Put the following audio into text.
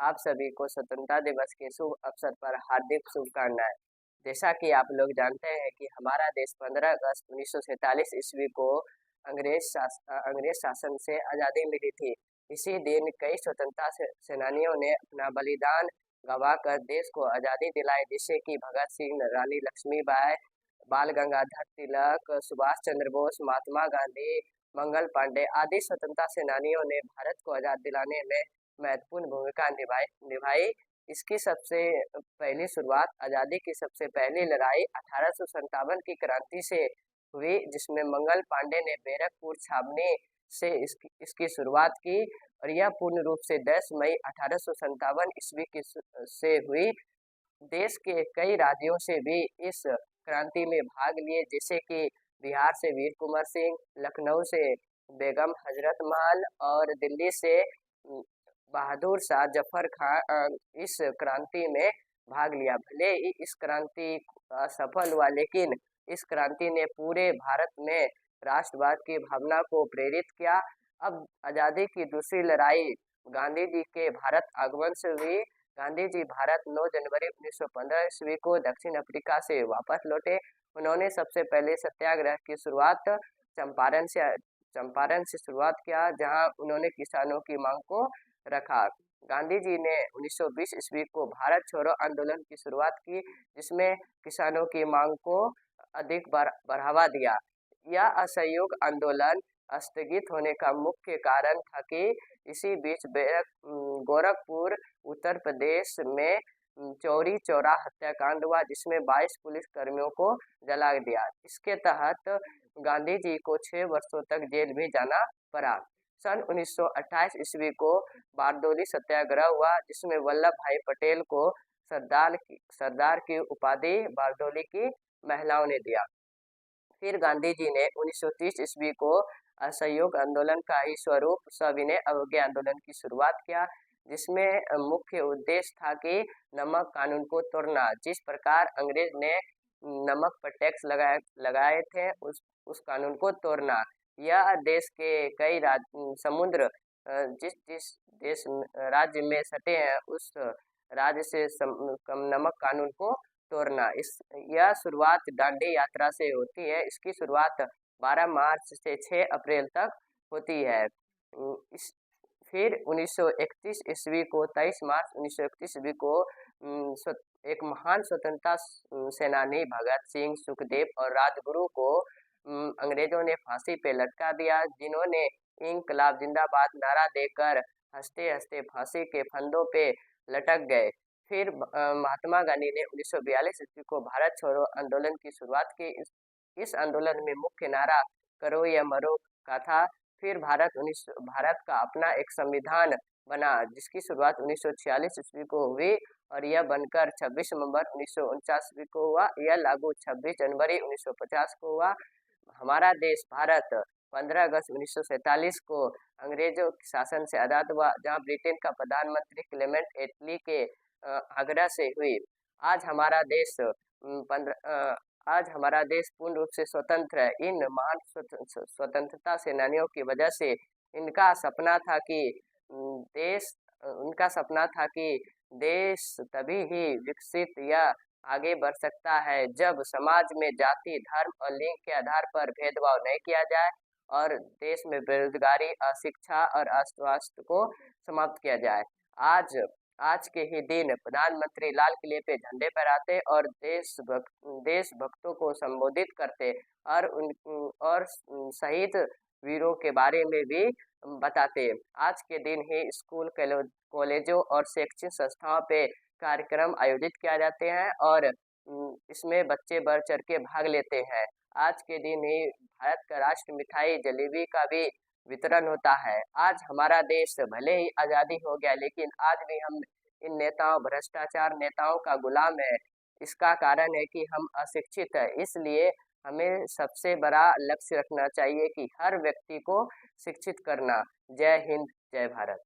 आप सभी को स्वतंत्रता दिवस के शुभ अवसर पर हार्दिक शुभकामनाएं। जैसा कि आप लोग जानते हैं कि हमारा देश 15 अगस्त 1947 ईस्वी को अंग्रेज शासन से आज़ादी मिली थी। इसी दिन कई स्वतंत्रता सेनानियों ने अपना बलिदान गवाकर देश को आज़ादी दिलाई, जैसे कि भगत सिंह, रानी लक्ष्मीबाई, बाल गंगाधर तिलक, सुभाष चंद्र बोस, महात्मा गांधी, मंगल पांडे आदि स्वतंत्रता सेनानियों ने भारत को आज़ाद दिलाने में महत्वपूर्ण भूमिका निभाई। इसकी सबसे पहली शुरुआत आज़ादी की सबसे पहली लड़ाई 1857 की क्रांति से हुई, जिसमें मंगल पांडे ने बैरकपुर छावनी से इसकी शुरुआत की और यह पूर्ण रूप से 10 मई 1857 ईस्वी की से हुई। देश के कई राज्यों से भी इस क्रांति में भाग लिए, जैसे कि बिहार से वीर कुंवर सिंह, लखनऊ से बेगम हजरत महल और दिल्ली से बहादुर शाह जफर खान इस क्रांति में भाग लिया। भले ही इस क्रांति असफल हुआ, लेकिन इस क्रांति ने पूरे भारत में राष्ट्रवाद की भावना को प्रेरित किया। अब आज़ादी की दूसरी लड़ाई गांधी जी के भारत आगमन से हुई। गांधी जी भारत 9 जनवरी 1915 ईस्वी को दक्षिण अफ्रीका से वापस लौटे। उन्होंने सबसे पहले सत्याग्रह की शुरुआत चंपारण से शुरुआत किया, जहां उन्होंने किसानों की मांग को रखा। गांधी जी ने 1920 ईस्वी को भारत छोड़ो आंदोलन की शुरुआत की, जिसमें किसानों की मांग को अधिक बढ़ावा दिया। यह असहयोग आंदोलन स्थगित होने का मुख्य कारण था कि इसी बीच गोरखपुर उत्तर प्रदेश में चौरी चौरा हत्याकांड हुआ, जिसमें 22 पुलिस कर्मियों को जला दिया। इसके तहत गांधी जी को 6 वर्षों तक जेल भी जाना पड़ा। सन 1928 ईस्वी को बारडोली सत्याग्रह हुआ, जिसमें वल्लभ भाई पटेल को सरदार की उपाधि बारडोली की महिलाओं ने दिया। फिर गांधी जी ने 1930 ईस्वी को असहयोग आंदोलन का ही स्वरूप सविनय अवज्ञा आंदोलन की शुरुआत किया, जिसमें मुख्य उद्देश्य था कि नमक कानून को तोड़ना। जिस प्रकार अंग्रेज ने नमक पर टैक्स लगाए थे, उस कानून को तोड़ना। यह देश के कई समुद्र जिस जिस देश राज्य में सटे हैं, उस राज्य से नमक कानून को तोड़ना। यह शुरुआत दांडी यात्रा से होती है। इसकी शुरुआत 12 मार्च से 6 अप्रैल तक होती है। फिर 1931 ईस्वी को 23 मार्च 1931 ईस्वी को एक महान स्वतंत्रता सेनानी भगत सिंह, सुखदेव और राजगुरु को अंग्रेजों ने फांसी पे लटका दिया, जिन्होंने इंकलाब जिंदाबाद नारा देकर हंसते हंसते फांसी के फंदों पे लटक गए। फिर महात्मा गांधी ने 1942 ईस्वी को भारत छोड़ो आंदोलन की शुरुआत की। इस आंदोलन में मुख्य नारा करो या मरो का था। फिर भारत का अपना एक संविधान बना, जिसकी शुरुआत 1946 ईस्वी को हुई और यह बनकर 26 नवंबर 1949 ईस्वी को हुआ। यह लागू 26 जनवरी 1950 को हुआ। हमारा देश भारत 15 अगस्त 1947 को अंग्रेजों के शासन से आज़ाद हुआ, जहां ब्रिटेन का प्रधानमंत्री क्लेमेंट एटली के आग्रह से हुई। आज हमारा हमारा देश पूर्ण रूप से स्वतंत्र है। इन महान स्वतंत्रता सेनानियों की वजह से इनका सपना था कि देश तभी ही विकसित या आगे बढ़ सकता है, जब समाज में जाति, धर्म और लिंग के आधार पर भेदभाव नहीं किया जाए और देश में बेरोजगारी, अशिक्षा और अस्वास्थ्य को समाप्त किया जाए। आज के ही दिन प्रधानमंत्री लाल किले पे झंडे फहराते और देशभक्तों को संबोधित करते और शहीद वीरों के बारे में भी बताते। आज के दिन ही स्कूल, कॉलेजों और शैक्षिक संस्थाओं पे कार्यक्रम आयोजित किया जाते हैं और इसमें बच्चे बढ़ चढ़ के भाग लेते हैं। आज के दिन ही भारत का राष्ट्र मिठाई जलेबी का भी वितरण होता है। आज हमारा देश भले ही आज़ादी हो गया, लेकिन आज भी हम इन भ्रष्टाचार नेताओं का गुलाम है। इसका कारण है कि हम अशिक्षित हैं। इसलिए हमें सबसे बड़ा लक्ष्य रखना चाहिए कि हर व्यक्ति को शिक्षित करना। जय हिंद, जय भारत।